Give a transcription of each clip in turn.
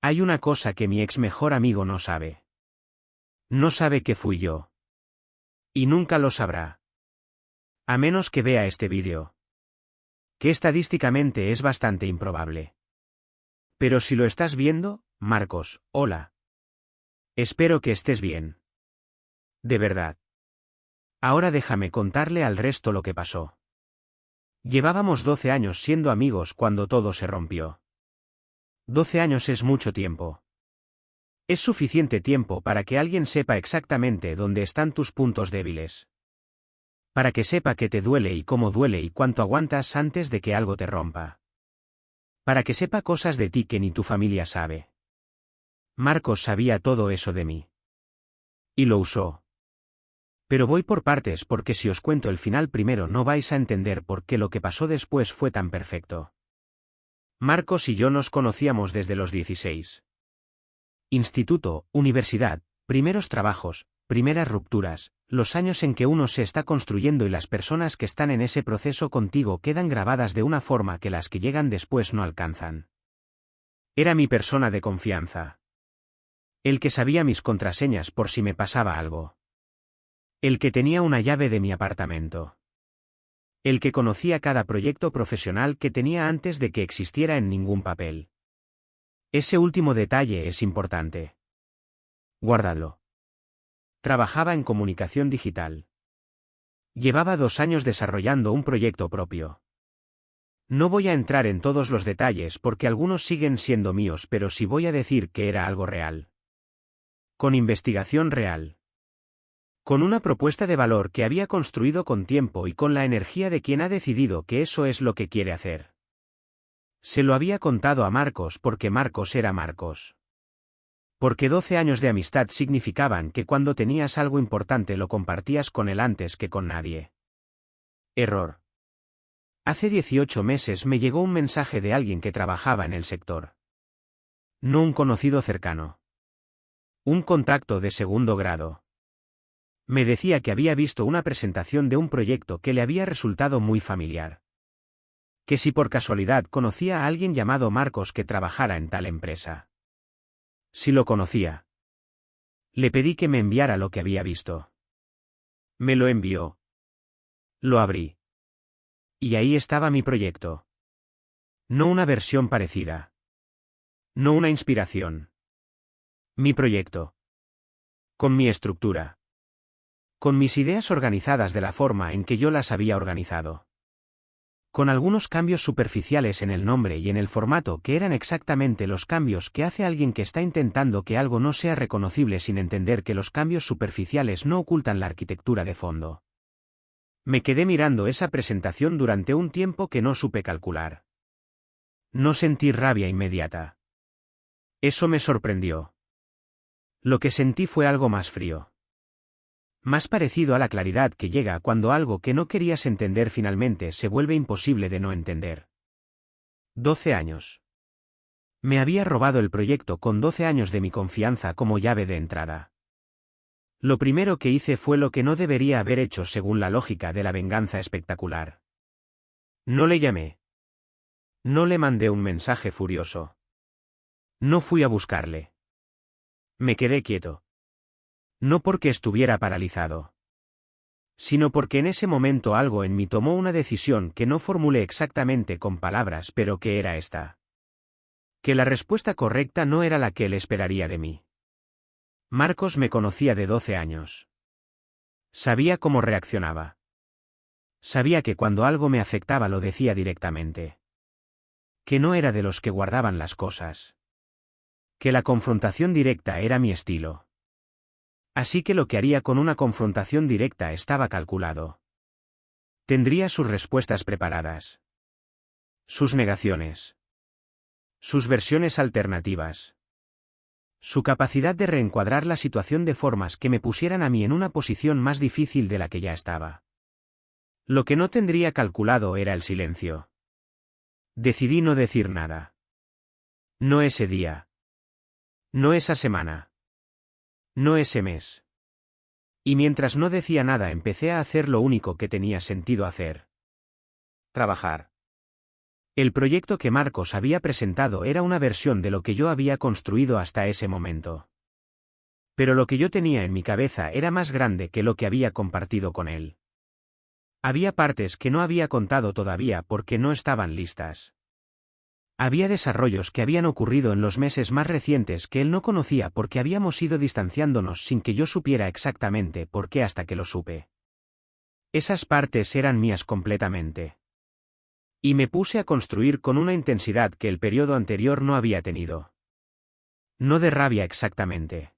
Hay una cosa que mi ex mejor amigo no sabe. No sabe que fui yo. Y nunca lo sabrá. A menos que vea este vídeo. Que estadísticamente es bastante improbable. Pero si lo estás viendo, Marcos, hola. Espero que estés bien. De verdad. Ahora déjame contarle al resto lo que pasó. Llevábamos 12 años siendo amigos cuando todo se rompió. 12 años es mucho tiempo. Es suficiente tiempo para que alguien sepa exactamente dónde están tus puntos débiles. Para que sepa qué te duele y cómo duele y cuánto aguantas antes de que algo te rompa. Para que sepa cosas de ti que ni tu familia sabe. Marcos sabía todo eso de mí. Y lo usó. Pero voy por partes porque si os cuento el final primero no vais a entender por qué lo que pasó después fue tan perfecto. Marcos y yo nos conocíamos desde los 16. Instituto, universidad, primeros trabajos, primeras rupturas, los años en que uno se está construyendo y las personas que están en ese proceso contigo quedan grabadas de una forma que las que llegan después no alcanzan. Era mi persona de confianza. El que sabía mis contraseñas por si me pasaba algo. El que tenía una llave de mi apartamento. El que conocía cada proyecto profesional que tenía antes de que existiera en ningún papel. Ese último detalle es importante. Guárdalo. Trabajaba en comunicación digital. Llevaba 2 años desarrollando un proyecto propio. No voy a entrar en todos los detalles porque algunos siguen siendo míos, pero sí voy a decir que era algo real. Con investigación real. Con una propuesta de valor que había construido con tiempo y con la energía de quien ha decidido que eso es lo que quiere hacer. Se lo había contado a Marcos porque Marcos era Marcos. Porque 12 años de amistad significaban que cuando tenías algo importante lo compartías con él antes que con nadie. Error. Hace 18 meses me llegó un mensaje de alguien que trabajaba en el sector. No un conocido cercano. Un contacto de segundo grado. Me decía que había visto una presentación de un proyecto que le había resultado muy familiar. Que si por casualidad conocía a alguien llamado Marcos que trabajara en tal empresa. Si lo conocía. Le pedí que me enviara lo que había visto. Me lo envió. Lo abrí. Y ahí estaba mi proyecto. No una versión parecida. No una inspiración. Mi proyecto. Con mi estructura. Con mis ideas organizadas de la forma en que yo las había organizado. Con algunos cambios superficiales en el nombre y en el formato que eran exactamente los cambios que hace alguien que está intentando que algo no sea reconocible sin entender que los cambios superficiales no ocultan la arquitectura de fondo. Me quedé mirando esa presentación durante un tiempo que no supe calcular. No sentí rabia inmediata. Eso me sorprendió. Lo que sentí fue algo más frío. Más parecido a la claridad que llega cuando algo que no querías entender finalmente se vuelve imposible de no entender. 12 años. Me había robado el proyecto con 12 años de mi confianza como llave de entrada. Lo primero que hice fue lo que no debería haber hecho según la lógica de la venganza espectacular. No le llamé. No le mandé un mensaje furioso. No fui a buscarle. Me quedé quieto. No porque estuviera paralizado. Sino porque en ese momento algo en mí tomó una decisión que no formulé exactamente con palabras, pero que era esta. Que la respuesta correcta no era la que él esperaría de mí. Marcos me conocía de 12 años. Sabía cómo reaccionaba. Sabía que cuando algo me afectaba lo decía directamente. Que no era de los que guardaban las cosas. Que la confrontación directa era mi estilo. Así que lo que haría con una confrontación directa estaba calculado. Tendría sus respuestas preparadas. Sus negaciones. Sus versiones alternativas. Su capacidad de reencuadrar la situación de formas que me pusieran a mí en una posición más difícil de la que ya estaba. Lo que no tendría calculado era el silencio. Decidí no decir nada. No ese día. No esa semana. No ese mes. Y mientras no decía nada empecé a hacer lo único que tenía sentido hacer. Trabajar. El proyecto que Marcos había presentado era una versión de lo que yo había construido hasta ese momento. Pero lo que yo tenía en mi cabeza era más grande que lo que había compartido con él. Había partes que no había contado todavía porque no estaban listas. Había desarrollos que habían ocurrido en los meses más recientes que él no conocía porque habíamos ido distanciándonos sin que yo supiera exactamente por qué hasta que lo supe. Esas partes eran mías completamente. Y me puse a construir con una intensidad que el periodo anterior no había tenido. No de rabia exactamente,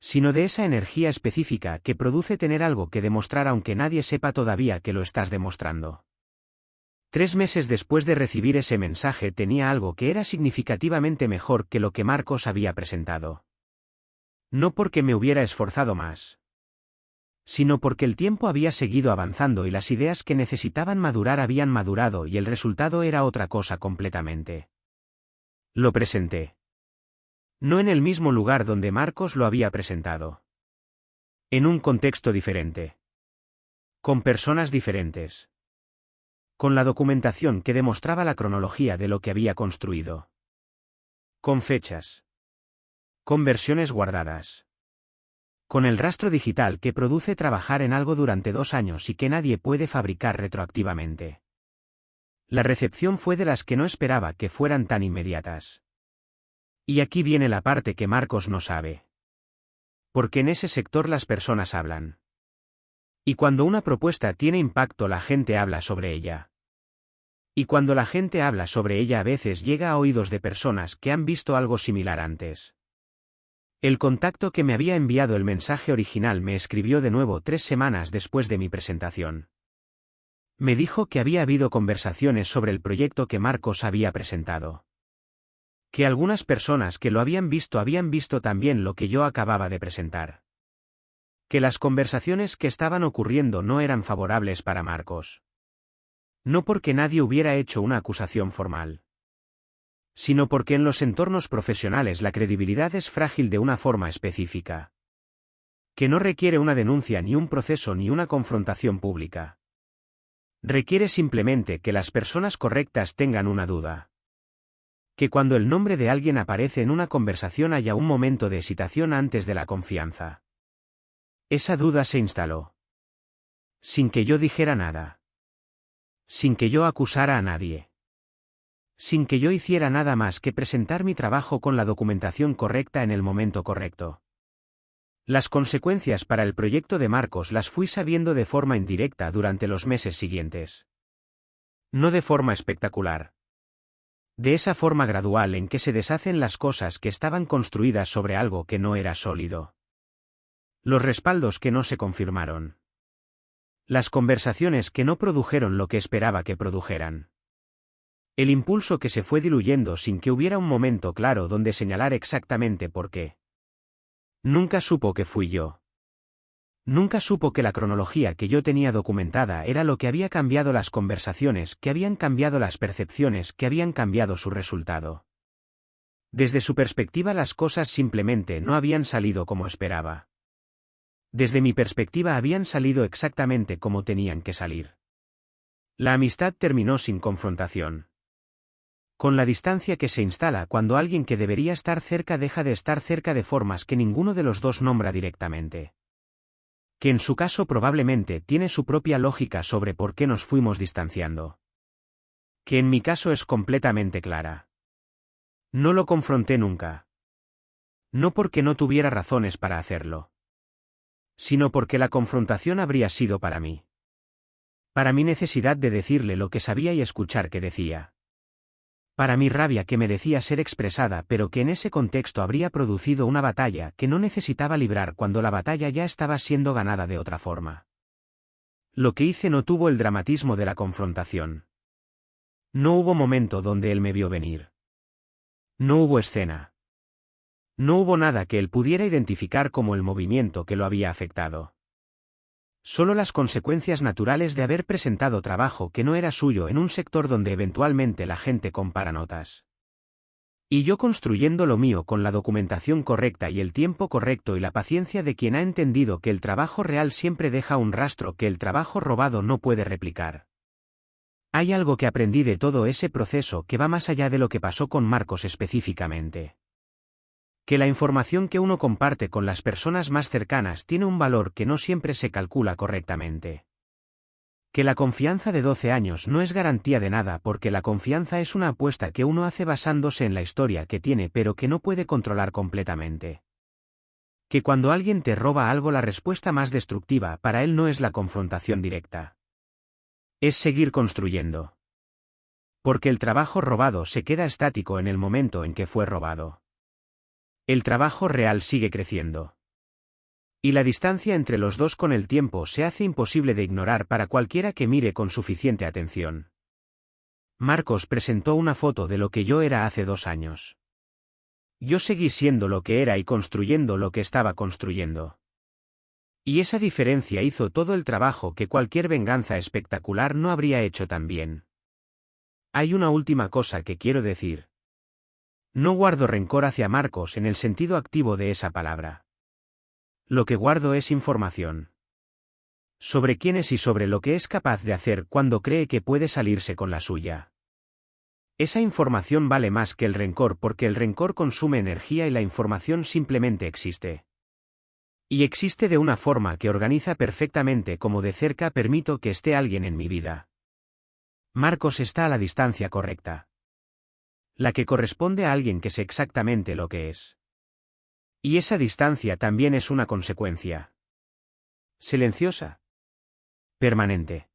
sino de esa energía específica que produce tener algo que demostrar aunque nadie sepa todavía que lo estás demostrando. 3 meses después de recibir ese mensaje tenía algo que era significativamente mejor que lo que Marcos había presentado. No porque me hubiera esforzado más, sino porque el tiempo había seguido avanzando y las ideas que necesitaban madurar habían madurado y el resultado era otra cosa completamente. Lo presenté. No en el mismo lugar donde Marcos lo había presentado. En un contexto diferente. Con personas diferentes. Con la documentación que demostraba la cronología de lo que había construido. Con fechas. Con versiones guardadas. Con el rastro digital que produce trabajar en algo durante 2 años y que nadie puede fabricar retroactivamente. La recepción fue de las que no esperaba que fueran tan inmediatas. Y aquí viene la parte que Marcos no sabe. Porque en ese sector las personas hablan. Y cuando una propuesta tiene impacto la gente habla sobre ella. Y cuando la gente habla sobre ella a veces llega a oídos de personas que han visto algo similar antes. El contacto que me había enviado el mensaje original me escribió de nuevo 3 semanas después de mi presentación. Me dijo que había habido conversaciones sobre el proyecto que Marcos había presentado. Que algunas personas que lo habían visto también lo que yo acababa de presentar. Que las conversaciones que estaban ocurriendo no eran favorables para Marcos. No porque nadie hubiera hecho una acusación formal, sino porque en los entornos profesionales la credibilidad es frágil de una forma específica. Que no requiere una denuncia ni un proceso ni una confrontación pública. Requiere simplemente que las personas correctas tengan una duda. Que cuando el nombre de alguien aparece en una conversación haya un momento de hesitación antes de la confianza. Esa duda se instaló. Sin que yo dijera nada. Sin que yo acusara a nadie. Sin que yo hiciera nada más que presentar mi trabajo con la documentación correcta en el momento correcto. Las consecuencias para el proyecto de Marcos las fui sabiendo de forma indirecta durante los meses siguientes. No de forma espectacular. De esa forma gradual en que se deshacen las cosas que estaban construidas sobre algo que no era sólido. Los respaldos que no se confirmaron. Las conversaciones que no produjeron lo que esperaba que produjeran. El impulso que se fue diluyendo sin que hubiera un momento claro donde señalar exactamente por qué. Nunca supo que fui yo. Nunca supo que la cronología que yo tenía documentada era lo que había cambiado las conversaciones, que habían cambiado las percepciones, que habían cambiado su resultado. Desde su perspectiva las cosas simplemente no habían salido como esperaba. Desde mi perspectiva habían salido exactamente como tenían que salir. La amistad terminó sin confrontación. Con la distancia que se instala cuando alguien que debería estar cerca deja de estar cerca de formas que ninguno de los dos nombra directamente. Que en su caso probablemente tiene su propia lógica sobre por qué nos fuimos distanciando. Que en mi caso es completamente clara. No lo confronté nunca. No porque no tuviera razones para hacerlo. Sino porque la confrontación habría sido para mí. Para mi necesidad de decirle lo que sabía y escuchar qué decía. Para mi rabia que merecía ser expresada pero que en ese contexto habría producido una batalla que no necesitaba librar cuando la batalla ya estaba siendo ganada de otra forma. Lo que hice no tuvo el dramatismo de la confrontación. No hubo momento donde él me vio venir. No hubo escena. No hubo nada que él pudiera identificar como el movimiento que lo había afectado. Solo las consecuencias naturales de haber presentado trabajo que no era suyo en un sector donde eventualmente la gente compara notas. Y yo construyendo lo mío con la documentación correcta y el tiempo correcto y la paciencia de quien ha entendido que el trabajo real siempre deja un rastro que el trabajo robado no puede replicar. Hay algo que aprendí de todo ese proceso que va más allá de lo que pasó con Marcos específicamente. Que la información que uno comparte con las personas más cercanas tiene un valor que no siempre se calcula correctamente. Que la confianza de 12 años no es garantía de nada porque la confianza es una apuesta que uno hace basándose en la historia que tiene pero que no puede controlar completamente. Que cuando alguien te roba algo la respuesta más destructiva para él no es la confrontación directa. Es seguir construyendo. Porque el trabajo robado se queda estático en el momento en que fue robado. El trabajo real sigue creciendo. Y la distancia entre los dos con el tiempo se hace imposible de ignorar para cualquiera que mire con suficiente atención. Marcos presentó una foto de lo que yo era hace 2 años. Yo seguí siendo lo que era y construyendo lo que estaba construyendo. Y esa diferencia hizo todo el trabajo que cualquier venganza espectacular no habría hecho tan bien. Hay una última cosa que quiero decir. No guardo rencor hacia Marcos en el sentido activo de esa palabra. Lo que guardo es información. Sobre quién es y sobre lo que es capaz de hacer cuando cree que puede salirse con la suya. Esa información vale más que el rencor porque el rencor consume energía y la información simplemente existe. Y existe de una forma que organiza perfectamente como de cerca permito que esté alguien en mi vida. Marcos está a la distancia correcta. La que corresponde a alguien que sé exactamente lo que es. Y esa distancia también es una consecuencia. Silenciosa. Permanente.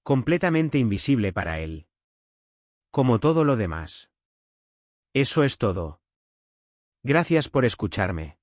Completamente invisible para él. Como todo lo demás. Eso es todo. Gracias por escucharme.